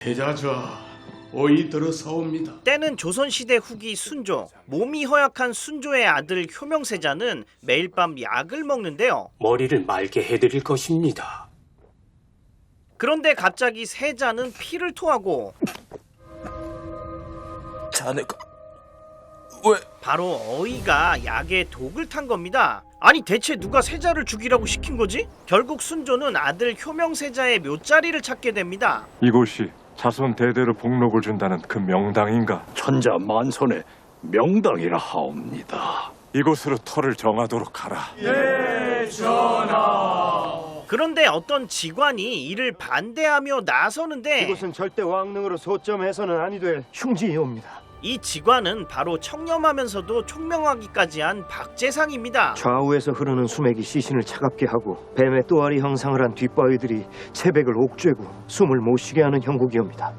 대자좌 오이 들어사옵니다. 때는 조선시대 후기 순조. 몸이 허약한 순조의 아들 효명세자는 매일 밤 약을 먹는데요. 머리를 맑게 해드릴 것입니다. 그런데 갑자기 세자는 피를 토하고 자네가 왜? 바로 어이가 약에 독을 탄 겁니다. 아니 대체 누가 세자를 죽이라고 시킨 거지? 결국 순조는 아들 효명세자의 묘자리를 찾게 됩니다. 이곳이 자손 대대로 복록을 준다는 그 명당인가? 천자 만선의 명당이라 하옵니다. 이곳으로 터를 정하도록 하라. 그런데 어떤 직관이 이를 반대하며 나서는데 이곳은 절대 왕릉으로 소점해서는 아니 될 흉지이옵니다. 이 직관은 바로 청렴하면서도 총명하기까지 한 박재상입니다. 좌우에서 흐르는 수맥이 시신을 차갑게 하고 뱀의 또아리 형상을 한 뒷바위들이 채백을 옥죄고 숨을 못 쉬게 하는 형국이옵니다.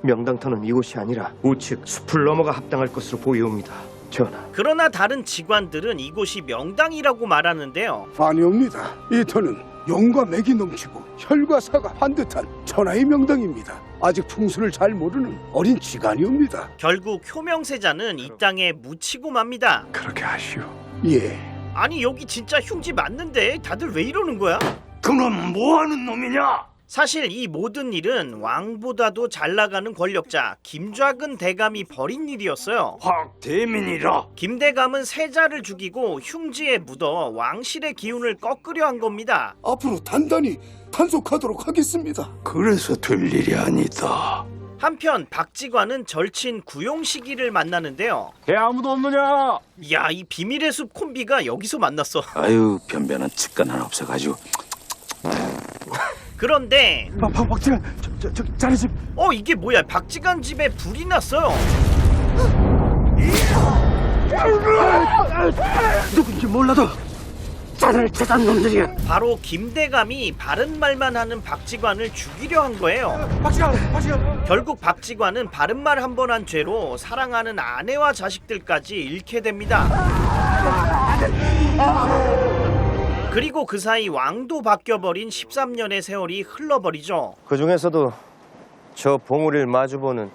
명당터는 이곳이 아니라 우측 숲을 넘어가 합당할 것으로 보이옵니다. 전하. 그러나 다른 직관들은 이곳이 명당이라고 말하는데요. 아니옵니다. 이 터는 용과 맥이 넘치고 혈과 사가 반듯한 천하의 명당입니다. 아직 풍수를 잘 모르는 어린 지간이옵니다. 결국 효명세자는 이 땅에 묻히고 맙니다. 그렇게 하시오. 예. 아니 여기 진짜 흉지 맞는데 다들 왜 이러는 거야? 그럼 뭐하는 놈이냐? 사실 이 모든 일은 왕보다도 잘 나가는 권력자 김좌근 대감이 벌인 일이었어요. 박대민이라. 김대감은 세자를 죽이고 흉지에 묻어 왕실의 기운을 꺾으려 한 겁니다. 앞으로 단단히 단속하도록 하겠습니다. 그래서 될 일이 아니다. 한편 박지관은 절친 구용식이를 만나는데요. 개 아무도 없느냐? 야, 이 비밀의 숲 콤비가 여기서 만났어. 아유 변변한 측간 하나 없어가지고. 그런데 박지간, 자네 집 이게 뭐야? 박지관 집에 불이 났어요. 누군지 몰라도 자네를 찾아온 놈들이야. 바로 김대감이 바른 말만 하는 박지관을 죽이려 한 거예요. 박지간. 결국 박지관은 바른 말 한 번 한 죄로 사랑하는 아내와 자식들까지 잃게 됩니다. 그리고 그 사이 왕도 바뀌어버린 13년의 세월이 흘러버리죠. 그 중에서도 저 봉우리를 마주보는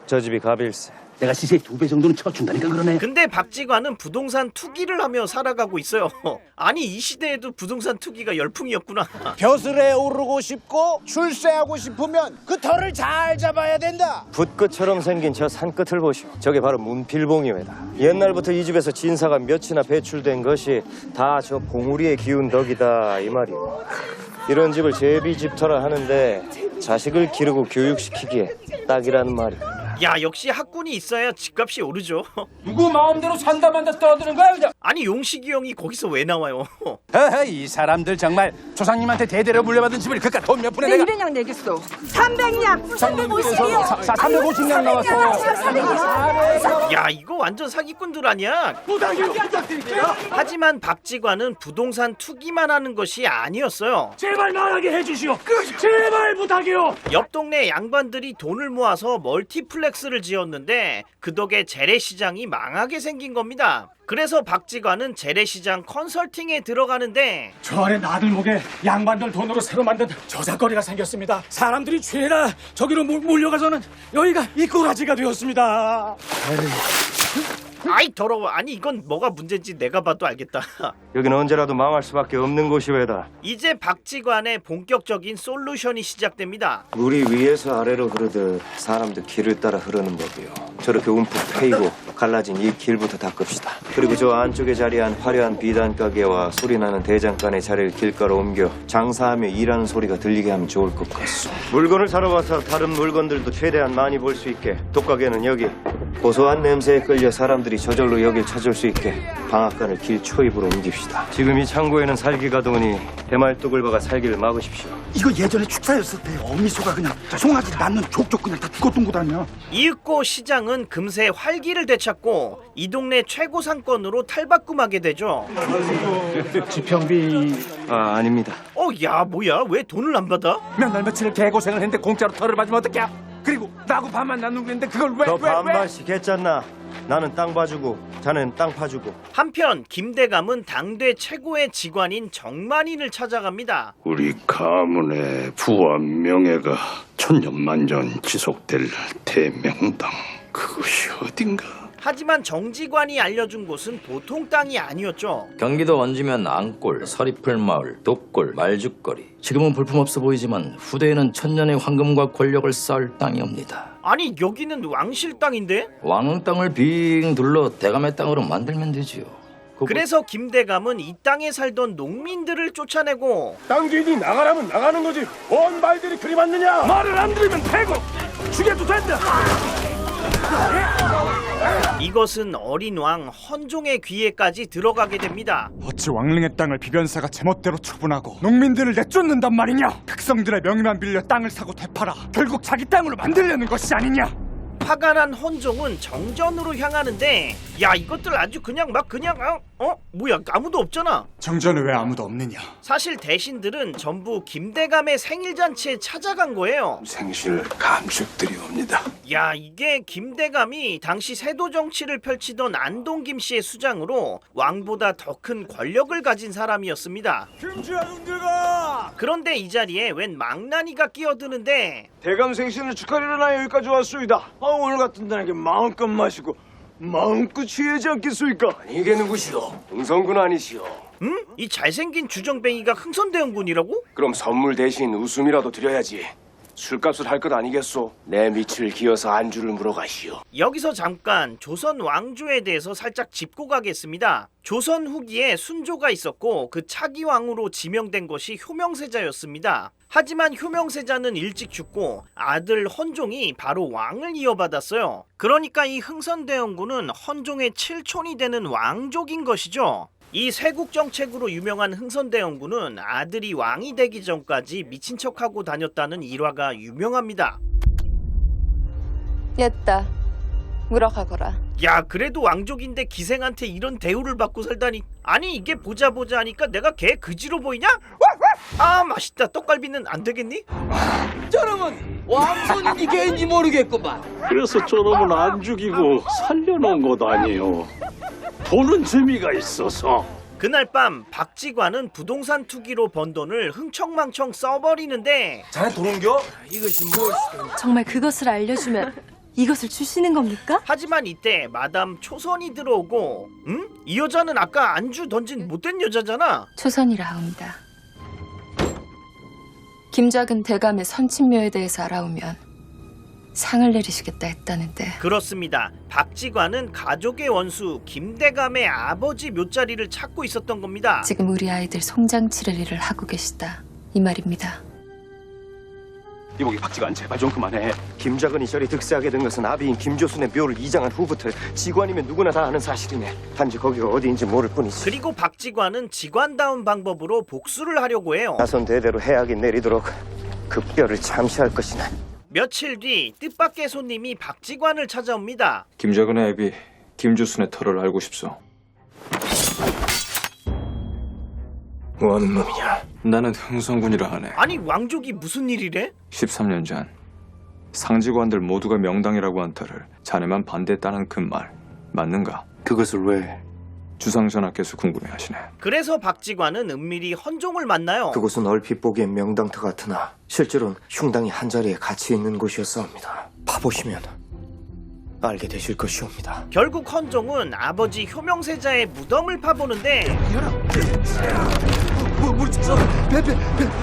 저 집이 갑일세. 내가 시세의 2배 정도는 쳐준다니까 그러네. 근데 박지관은 부동산 투기를 하며 살아가고 있어요. 아니 이 시대에도 부동산 투기가 열풍이었구나. 벼슬에 오르고 싶고 출세하고 싶으면 그 털을 잘 잡아야 된다. 붓끝처럼 생긴 저 산끝을 보시오. 저게 바로 문필봉이외다. 옛날부터 이 집에서 진사가 몇이나 배출된 것이 다 저 봉우리의 기운 덕이다 이 말이오. 이런 집을 제비집터라 하는데 자식을 기르고 교육시키기에 딱이라는 말이오. 야 역시 학군이 있어야 집값이 오르죠. 누구 마음대로 산다만다 떠드는 거야 그냥? 아니 용식이 형이 거기서 왜 나와요? 이 사람들 정말 조상님한테 대대로 물려받은 집을 그깟 돈 몇 푼에 내 내가 200냥 내겠어. 300냥. 350이요. 350냥 나왔어. 야 이거 완전 사기꾼들 아니야? 하지만 박지관은 부동산 투기만 하는 것이 아니었어요. 제발 말하게 해주시오. 제발 부탁이오. 옆 동네 양반들이 돈을 모아서 멀티플렉스를 지었는데 그 덕에 재래시장이 망하게 생긴 겁니다. 그래서 박지관은 재래시장 컨설팅에 들어가는데 저 아래 나들목에 양반들 돈으로 새로 만든 저작거리가 생겼습니다. 사람들이 죄라 저기로 몰려가서는 여기가 이꼬라지가 되었습니다. 아이 더러워. 아니 이건 뭐가 문제인지 내가 봐도 알겠다. 여기는 언제라도 망할 수밖에 없는 곳이외다. 이제 박지관의 본격적인 솔루션이 시작됩니다. 물이 위에서 아래로 흐르듯 사람도 길을 따라 흐르는 법이요. 저렇게 움푹 패이고 갈라진 이 길부터 닦읍시다. 그리고 저 안쪽에 자리한 화려한 비단 가게와 소리나는 대장간의 자리를 길가로 옮겨 장사하며 일하는 소리가 들리게 하면 좋을 것 같소. 물건을 사러 와서 다른 물건들도 최대한 많이 볼 수 있게 독가게는 여기. 고소한 냄새에 끌려 사람들이 저절로 여길 찾을 수 있게 방앗간을 길 초입으로 옮깁시다. 지금 이 창고에는 살기가 더우니 대말뚝을 박아 살기를 막으십시오. 이거 예전에 축사였을 때 어미소가 그냥 송아지 낳는 족족 그냥 다 죽었던 곳 아니야? 이윽고 시장은 금세 활기를 되찾고 이 동네 최고 상권으로 탈바꿈하게 되죠. 지평비 아닙니다. 야 뭐야 왜 돈을 안 받아? 몇 날 며칠 개고생을 했는데 공짜로 털을 맞으면 어떡해? 그리고 나하고 반만 나누고 있는데 그걸 너 반반씩 했잖나. 나는 땅 봐주고 자넨 땅 파주고. 한편 김대감은 당대 최고의 직관인 정만인을 찾아갑니다. 우리 가문의 부와 명예가 천년만년 지속될 대명당, 그것이 어딘가? 하지만 정직관이 알려준 곳은 보통 땅이 아니었죠. 경기도 원주면 앙골, 서리풀마을, 독골, 말죽거리. 지금은 볼품없어 보이지만 후대에는 천년의 황금과 권력을 쌓을 땅이옵니다. 아니 여기는 왕실 땅인데? 왕 땅을 빙 둘러 대감의 땅으로 만들면 되지요. 그래서 김대감은 이 땅에 살던 농민들을 쫓아내고 땅 주인이 나가라면 나가는 거지. 뭔 말들이 그리 많느냐? 말을 안 들으면 패고 죽여도 된다. 이것은 어린 왕 헌종의 귀에까지 들어가게 됩니다. 어찌 왕릉의 땅을 비변사가 제멋대로 처분하고 농민들을 내쫓는단 말이냐? 백성들의 명의만 빌려 땅을 사고 되팔아 결국 자기 땅으로 만들려는 것이 아니냐? 화가 난 헌종은 정전으로 향하는데 야 이것들 아주 그냥 뭐야 아무도 없잖아. 정전에 왜 아무도 없느냐? 사실 대신들은 전부 김대감의 생일잔치에 찾아간 거예요. 생실 감축드리옵니다. 야 이게 김대감이 당시 세도 정치를 펼치던 안동 김씨의 수장으로 왕보다 더 큰 권력을 가진 사람이었습니다. 김주야 눈들가! 그런데 이 자리에 웬 망나니가 끼어드는데 대감 생신을 축하리려나 여기까지 왔소이다. 오늘 같은 날에 마음껏 마시고 마음껏 취하지 않겠소이까? 이게 누구시오? 응성군 아니시오? 응? 이 잘생긴 주정뱅이가 흥선대원군이라고? 그럼 선물 대신 웃음이라도 드려야지. 술값을 할 것 아니겠소? 내 밑을 기어서 안주를 물어가시오. 여기서 잠깐 조선 왕조에 대해서 살짝 짚고 가겠습니다. 조선 후기에 순조가 있었고 그 차기 왕으로 지명된 것이 효명세자였습니다. 하지만 효명세자는 일찍 죽고 아들 헌종이 바로 왕을 이어받았어요. 그러니까 이 흥선대원군은 헌종의 칠촌이 되는 왕족인 것이죠. 이 세국 정책으로 유명한 흥선대원군은 아들이 왕이 되기 전까지 미친 척하고 다녔다는 일화가 유명합니다. 옛다. 물어가거라. 야 그래도 왕족인데 기생한테 이런 대우를 받고 살다니. 아니 이게 보자 하니까 내가 개 그지로 보이냐? 아 맛있다. 떡갈비는 안 되겠니? 저놈은 왕손인지 개인지 모르겠구만. 그래서 저놈은 안 죽이고 살려놓은 것 아니오. 보는 재미가 있어서. 그날 밤 박지관은 부동산 투기로 번 돈을 흥청망청 써버리는데 자네 돈 옮겨? 이것이 무엇이든. 정말 그것을 알려주면 이것을 주시는 겁니까? 하지만 이때 마담 초선이 들어오고 응? 이 여자는 아까 안주 던진 못된 여자잖아. 초선이라 하옵니다. 김작은 대감의 선친묘에 대해서 알아오면 상을 내리시겠다 했다는데. 그렇습니다. 박지관은 가족의 원수 김대감의 아버지 묘자리를 찾고 있었던 겁니다. 지금 우리 아이들 송장 치를 일을 하고 계시다 이 말입니다. 이보기 박지관 제발 좀 그만해. 김작은이 저리 득세하게 된 것은 아비인 김조순의 묘를 이장한 후부터 직관이면 누구나 다 아는 사실이네. 단지 거기가 어디인지 모를 뿐이지. 그리고 박지관은 직관다운 방법으로 복수를 하려고 해요. 자손 대대로 해악이 내리도록 그 뼈를 참시할 것이네. 며칠 뒤 뜻밖의 손님이 박지관을 찾아옵니다. 김작은의 애비 김주순의 터를 알고 싶소. 뭐하는 놈이냐? 나는 흥성군이라 하네. 아니 왕족이 무슨 일이래? 13년 전 상직관들 모두가 명당이라고 한 터를 자네만 반대했다는 그 말 맞는가? 그것을 왜? 주상전하께서 궁금해하시네. 그래서 박지관은 은밀히 헌종을 만나요. 그곳은 얼핏 보기엔 명당터 같으나 실제로는 흉당이 한자리에 같이 있는 곳이었사옵니다. 봐보시면 알게 되실 것이옵니다. 결국 헌종은 아버지 효명세자의 무덤을 파보는데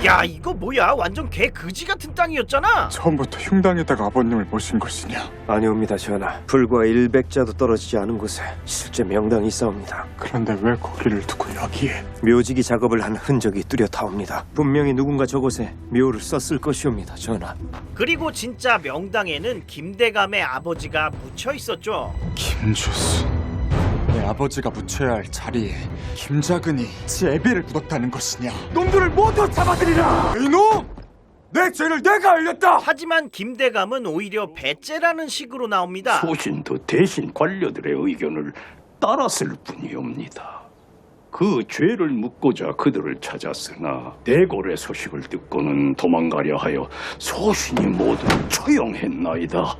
야 이거 뭐야? 완전 개 그지 같은 땅이었잖아. 처음부터 흉당에다가 아버님을 모신 것이냐? 아니옵니다 전하. 불과 100자도 떨어지지 않은 곳에 실제 명당이 있사옵니다. 그런데 왜 거기를 두고 여기에? 묘지기 작업을 한 흔적이 뚜렷하옵니다. 분명히 누군가 저곳에 묘를 썼을 것이옵니다 전하. 그리고 진짜 명당에는 김대감의 아버지가 묻혀 있었죠. 김주수, 내 아버지가 묻혀야 할 자리에 김작은이 지 애비를 묻었다는 것이냐? 놈들을 모두 잡아들이라! 이놈! 내 죄를 내가 알렸다! 하지만 김대감은 오히려 배째라는 식으로 나옵니다. 소신도 대신 관료들의 의견을 따랐을 뿐이옵니다. 그 죄를 묻고자 그들을 찾았으나 대궐의 소식을 듣고는 도망가려 하여 소신이 모두 처형했나이다.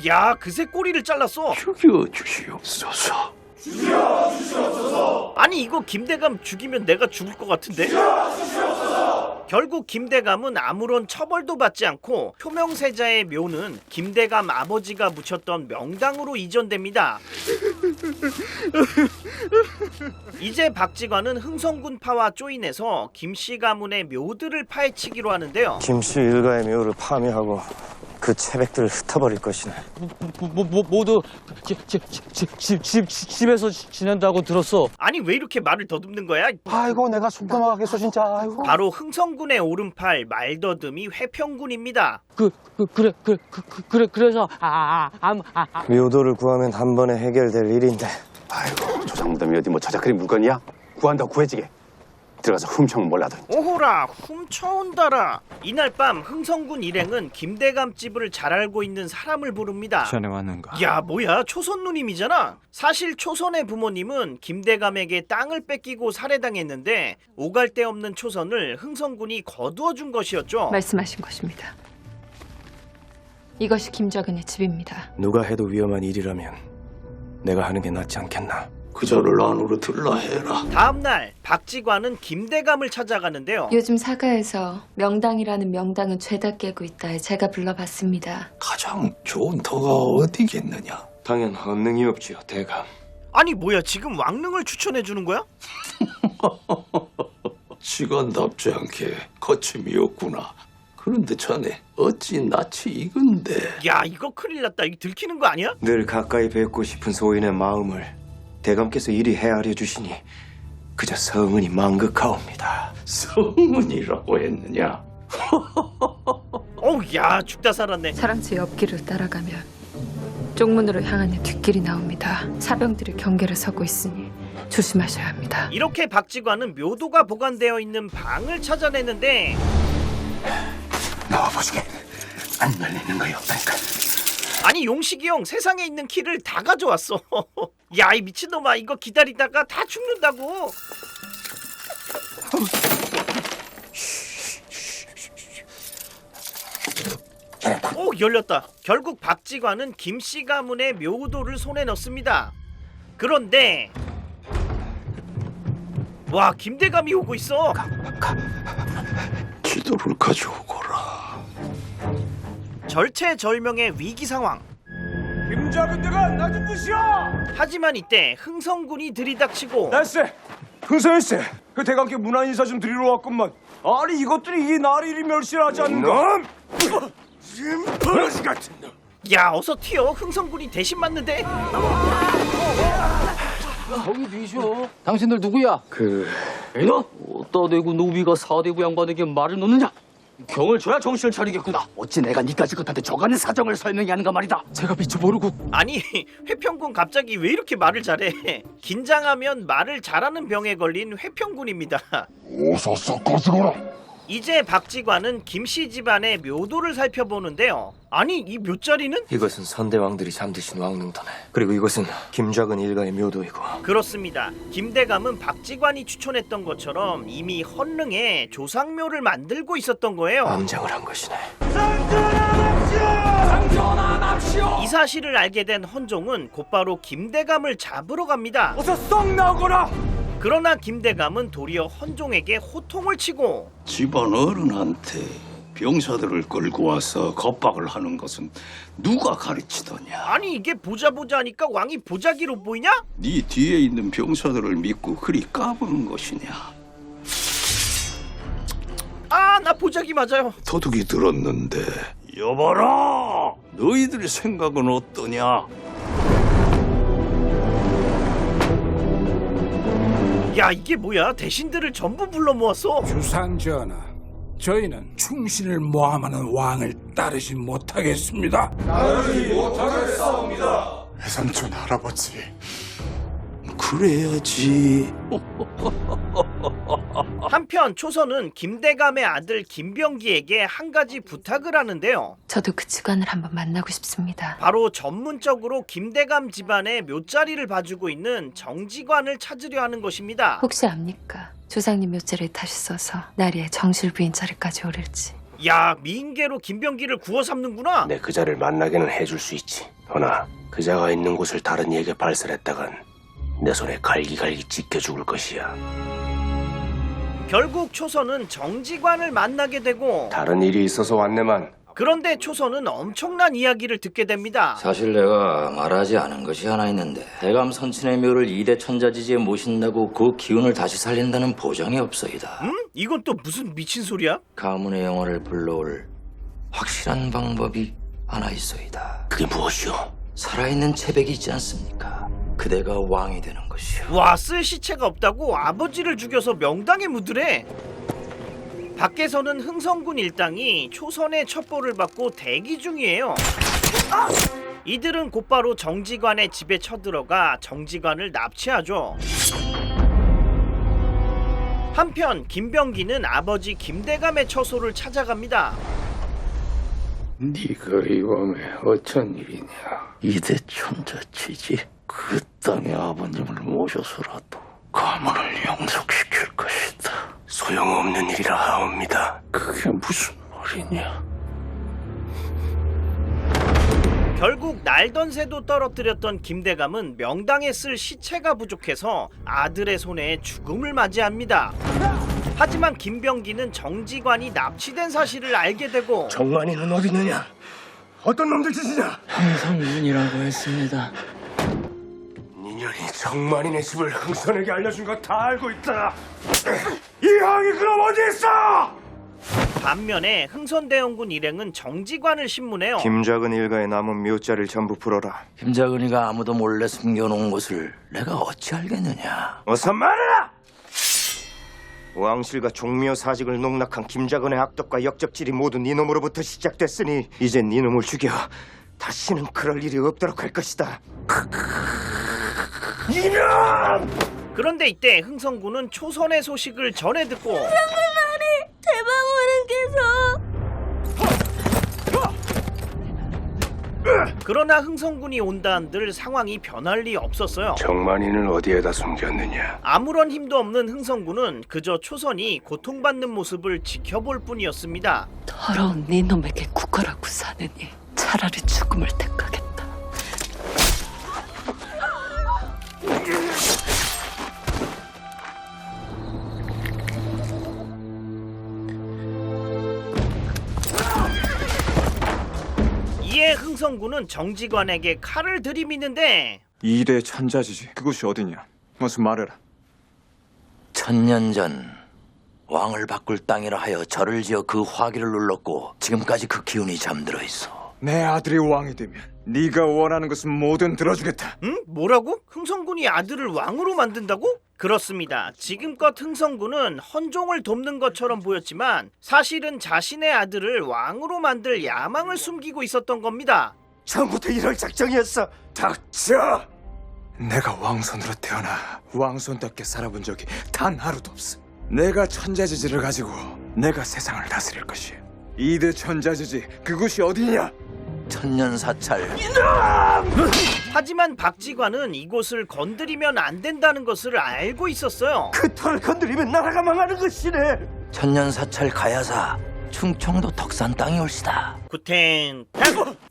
야, 그새 꼬리를 잘랐어. 죽여 주시옵소서. 아니 이거 김대감 죽이면 내가 죽을 것 같은데? 결국 김대감은 아무런 처벌도 받지 않고 효명세자의 묘는 김대감 아버지가 묻혔던 명당으로 이전됩니다. 이제 박지관은 흥성군파와 조인해서 김씨 가문의 묘들을 파헤치기로 하는데요. 김씨 일가의 묘를 파묘하고 그 체백들을 흩어버릴 것이네. 모두 집에서 지낸다고 들었어. 아니 왜 이렇게 말을 더듬는 거야? 아이고 내가 숨도 막겠어 진짜. 아이고. 바로 흥성군의 오른팔 말더듬이 회평군입니다. 그래서 묘도를 구하면 한 번에 해결될 일인데. 아이고 조상무덤이 어디 뭐 저작거리 물건이야? 구한다고 구해지게. 들어가서 훔쳐면 몰라도. 오호라 훔쳐온다라. 이날 밤 흥성군 일행은 김대감 집을 잘 알고 있는 사람을 부릅니다. 자네 왔는가? 야 뭐야 초선 누님이잖아. 사실 초선의 부모님은 김대감에게 땅을 뺏기고 살해당했는데 오갈 데 없는 초선을 흥성군이 거두어 준 것이었죠. 말씀하신 것입니다. 이것이 김작은의 집입니다. 누가 해도 위험한 일이라면 내가 하는 게 낫지 않겠나? 그저를 안으로 들라 해라. 다음날 박지관은 김대감을 찾아가는데요. 요즘 사가에서 명당이라는 명당은 죄다 깨고 있다. 제가 불러봤습니다. 가장 좋은 터가 어디겠느냐? 당연 언능이 없지요, 대감. 아니 뭐야 지금 왕릉을 추천해 주는 거야? 시간답지 않게 거침이 없구나. 그런데 자네 어찌 낯이 익은데? 야 이거 큰일 났다. 이거 들키는 거 아니야? 늘 가까이 뵙고 싶은 소인의 마음을 대감께서 이리 헤아려 주시니 그저 성은이 망극하옵니다. 성문이라고 했느냐? 야 죽다 살았네. 사랑채 옆길을 따라가면 쪽문으로 향하는 뒷길이 나옵니다. 사병들이 경계를 서고 있으니 조심하셔야 합니다. 이렇게 박지관은 묘도가 보관되어 있는 방을 찾아내는데 나와보시게. 안 열리는 거이 없다니까. 아니 용식이 형 세상에 있는 키를 다 가져왔어. 야 이 미친놈아 이거 기다리다가 다 죽는다고. 열렸다. 결국 박지관은 김씨 가문의 묘도를 손에 넣습니다. 그런데 와 김대감이 오고 있어. 기도를 가져오거라. 절체절명의 위기 상황. 김작은 내가 놔준 것이야. 하지만 이때 흥성군이 들이닥치고 날쎄, 흥성일세. 그 대감께 문안 인사 좀 드리러 왔건만. 아니 이것들이 이 나를 이리 멸시하지 않는가? 버러지 같은 놈. 야 어서 튀어. 흥성군이 대신 맞는데. 거기 비쇼. 당신들 누구야? 너 어따 대고 노비가 사대부 양반에게 말을 놓느냐? 경을 줘야 정신을 차리겠구나. 어찌 내가 니까지 것한테 저간의 사정을 설명하는가 말이다. 제가 미처 모르고. 아니 회평군 갑자기 왜 이렇게 말을 잘해? 긴장하면 말을 잘하는 병에 걸린 회평군입니다. 어서 섞어들어라. 이제 박지관은 김씨 집안의 묘도를 살펴보는데요. 아니 이 묘자리는? 이것은 선대왕들이 잠드신 왕릉터네. 그리고 이것은 김작은 일가의 묘도이고. 그렇습니다. 김대감은 박지관이 추천했던 것처럼 이미 헌릉에 조상묘를 만들고 있었던 거예요. 암장을 한 것이네. 이 사실을 알게 된 헌종은 곧바로 김대감을 잡으러 갑니다. 어서 썩 나오거라. 그러나 김대감은 도리어 헌종에게 호통을 치고 집안 어른한테 병사들을 끌고 와서 겁박을 하는 것은 누가 가르치더냐? 아니 이게 보자 하니까 왕이 보자기로 보이냐? 네 뒤에 있는 병사들을 믿고 그리 까부는 것이냐? 아 나 보자기 맞아요. 도둑이 들었는데 여봐라! 너희들의 생각은 어떠냐? 야 이게 뭐야? 대신들을 전부 불러 모았어. 주상전하, 저희는 충신을 모함하는 왕을 따르지 못하겠습니다. 외삼촌 할아버지. 그래야지. 한편 초선은 김대감의 아들 김병기에게 한 가지 부탁을 하는데요. 저도 그 직관을 한번 만나고 싶습니다. 바로 전문적으로 김대감 집안의 묘자리를 봐주고 있는 정직관을 찾으려 하는 것입니다. 혹시 압니까? 조상님 묘자를 다시 써서 나리의 정실 부인 자리까지 오를지. 야, 미인계로 김병기를 구워 삼는구나. 내 그자를 만나게는 해줄 수 있지. 허나 그자가 있는 곳을 다른 이에게 발설했다간 내 손에 갈기갈기 찢겨 죽을 것이야. 결국 초선은 정지관을 만나게 되고, 다른 일이 있어서 왔네만. 그런데 초선은 엄청난 이야기를 듣게 됩니다. 사실 내가 말하지 않은 것이 하나 있는데 대감 선친의 묘를 2대 천자지지에 모신다고 그 기운을 다시 살린다는 보장이 없어이다. 이건 또 무슨 미친 소리야? 가문의 영혼을 불러올 확실한 방법이 하나 있어이다. 그게 무엇이오? 살아있는 채백이 있지 않습니까? 그대가 왕이 되는 것이오. 와, 쓸 시체가 없다고 아버지를 죽여서 명당에 묻으래. 밖에서는 흥성군 일당이 초선의 첩보를 받고 대기 중이에요. 이들은 곧바로 정지관의 집에 쳐들어가 정지관을 납치하죠. 한편 김병기는 아버지 김대감의 처소를 찾아갑니다. 네가 이 밤에 어쩐 일이냐? 이대 천자치지. 그 땅에 아버님을 모셔서라도 가문을 영속시킬 것이다. 소용없는 일이라 하옵니다. 그게 무슨 말이냐? 결국 날던 새도 떨어뜨렸던 김대감은 명당에 쓸 시체가 부족해서 아들의 손에 죽음을 맞이합니다. 하지만 김병기는 정지관이 납치된 사실을 알게 되고, 정만이는 어디 있느냐? 어떤 놈들 짓이냐? 흥성군이라고 했습니다. 니년이 정만이네 집을 흥선에게 알려준 거 다 알고 있다. 이 형이 그럼 어디 있어? 반면에 흥선대원군 일행은 정지관을 신문해요. 김작은 일가의 남은 묘자를 전부 풀어라. 김자근이가 아무도 몰래 숨겨놓은 것을 내가 어찌 알겠느냐? 어서 말해라! 왕실과 종묘 사직을 농락한 김작은의 악덕과 역적질이 모두 네 놈으로부터 시작됐으니 이제 네 놈을 죽여 다시는 그럴 일이 없도록 할 것이다. 이년! 그런데 이때 흥성군은 초선의 소식을 전해 듣고, 그러나 흥성군이 온다 한들 상황이 변할 리 없었어요. 정만이는 어디에다 숨겼느냐? 아무런 힘도 없는 흥성군은 그저 초선이 고통받는 모습을 지켜볼 뿐이었습니다. 더러운 네 놈에게 구걸하고 사느니 차라리 죽음을 택하겠다. 이에 흥성군은 정지관에게 칼을 들이미는데, 2대 천자지지. 그곳이 어디냐? 어서 말해라. 1000년 전 왕을 바꿀 땅이라 하여 절을 지어 그 화기를 눌렀고 지금까지 그 기운이 잠들어 있어. 내 아들이 왕이 되면 네가 원하는 것은 뭐든 들어주겠다. 응? 뭐라고? 흥성군이 아들을 왕으로 만든다고? 그렇습니다. 지금껏 흥성군은 헌종을 돕는 것처럼 보였지만 사실은 자신의 아들을 왕으로 만들 야망을 숨기고 있었던 겁니다. 처음부터 이럴 작정이었어. 닥쳐! 내가 왕손으로 태어나 왕손답게 살아본 적이 단 하루도 없어. 내가 천자지지를 가지고 내가 세상을 다스릴 것이야. 2대 천자지지, 그곳이 어디냐? 천년사찰. 하지만 박지관은 이곳을 건드리면 안 된다는 것을 알고 있었어요. 그 털을 건드리면 나라가 망하는 것이네. 천년사찰 가야사. 충청도 덕산 땅이 올시다. 구텐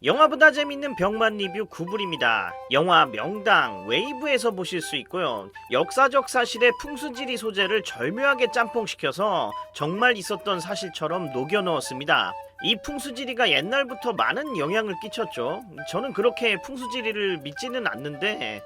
영화보다 재밌는 병만 리뷰 9불입니다. 영화 명당 웨이브에서 보실 수 있고요. 역사적 사실의 풍수지리 소재를 절묘하게 짬뽕시켜서 정말 있었던 사실처럼 녹여 넣었습니다. 이 풍수지리가 옛날부터 많은 영향을 끼쳤죠. 저는 그렇게 풍수지리를 믿지는 않는데,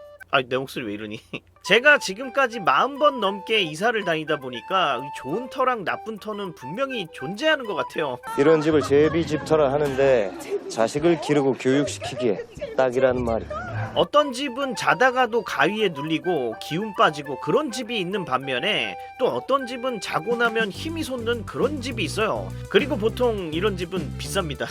내 목소리 왜 이러니? 제가 지금까지 40번 넘게 이사를 다니다 보니까 좋은 터랑 나쁜 터는 분명히 존재하는 것 같아요. 이런 집을 제비 집터라 하는데 자식을 기르고 교육시키기에 딱이라는 말이. 어떤 집은 자다가도 가위에 눌리고 기운 빠지고 그런 집이 있는 반면에 또 어떤 집은 자고 나면 힘이 솟는 그런 집이 있어요. 그리고 보통 이런 집은 비쌉니다.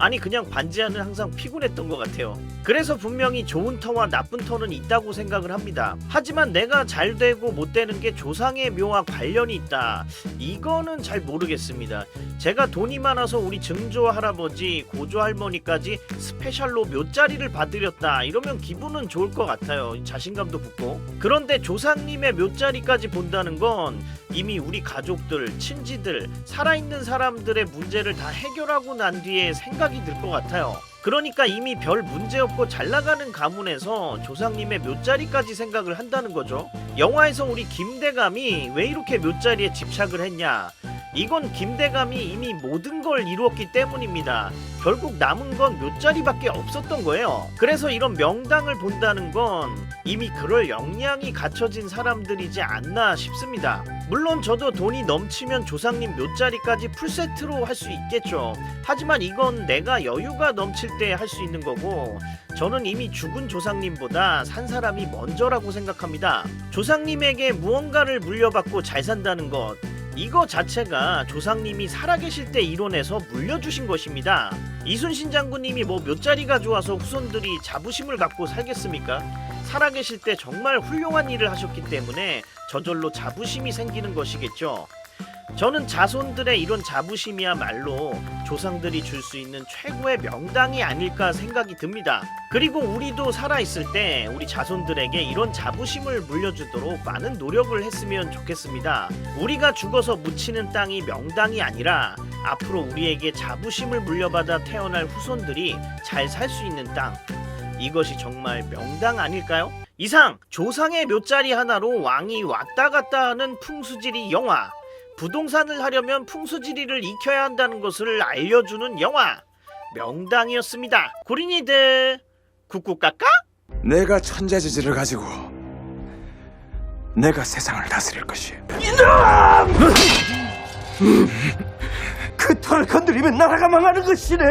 아니 그냥 반지하는 항상 피곤했던 것 같아요. 그래서 분명히 좋은 터와 나쁜 터는 있다고 생각을 합니다. 하지만 내가 잘 되고 못 되는 게 조상의 묘와 관련이 있다, 이거는 잘 모르겠습니다. 제가 돈이 많아서 우리 증조 할아버지, 고조 할머니까지 스페셜로 묘자리를 받으렸다 이러면 기분은 좋을 것 같아요. 자신감도 붙고. 그런데 조상님의 묘자리까지 본다는 건 이미 우리 가족들, 친지들, 살아있는 사람들의 문제를 다 해결하고 난 뒤에 생각이 들 것 같아요. 그러니까 이미 별 문제없고 잘나가는 가문에서 조상님의 묘자리까지 생각을 한다는 거죠. 영화에서 우리 김대감이 왜 이렇게 묘자리에 집착을 했냐, 이건 김대감이 이미 모든 걸 이루었기 때문입니다. 결국 남은 건 묘자리밖에 없었던 거예요. 그래서 이런 명당을 본다는 건 이미 그럴 역량이 갖춰진 사람들이지 않나 싶습니다. 물론 저도 돈이 넘치면 조상님 묘자리까지 풀세트로 할 수 있겠죠. 하지만 이건 내가 여유가 넘칠 때 할 수 있는 거고, 저는 이미 죽은 조상님보다 산 사람이 먼저라고 생각합니다. 조상님에게 무언가를 물려받고 잘 산다는 것, 이거 자체가 조상님이 살아계실 때 이뤄내서 물려주신 것입니다. 이순신 장군님이 뭐 묘자리가 좋아서 후손들이 자부심을 갖고 살겠습니까? 살아계실 때 정말 훌륭한 일을 하셨기 때문에 저절로 자부심이 생기는 것이겠죠. 저는 자손들의 이런 자부심이야말로 조상들이 줄 수 있는 최고의 명당이 아닐까 생각이 듭니다. 그리고 우리도 살아있을 때 우리 자손들에게 이런 자부심을 물려주도록 많은 노력을 했으면 좋겠습니다. 우리가 죽어서 묻히는 땅이 명당이 아니라 앞으로 우리에게 자부심을 물려받아 태어날 후손들이 잘 살 수 있는 땅, 이것이 정말 명당 아닐까요? 이상 조상의 묘자리 하나로 왕이 왔다 갔다 하는 풍수지리 영화, 부동산을 하려면 풍수지리를 익혀야 한다는 것을 알려주는 영화 명당이었습니다. 구린이들 쿡쿡 깎아? 내가 천자지지를 가지고 내가 세상을 다스릴 것이. 그 털을 건드리면 나라가 망하는 것이네.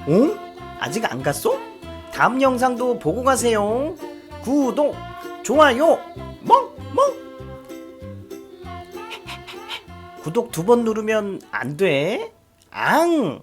어? 아직 안 갔어? 다음 영상도 보고 가세요. 구독, 좋아요, 멍멍. 구독 2번 누르면 안 돼. 앙.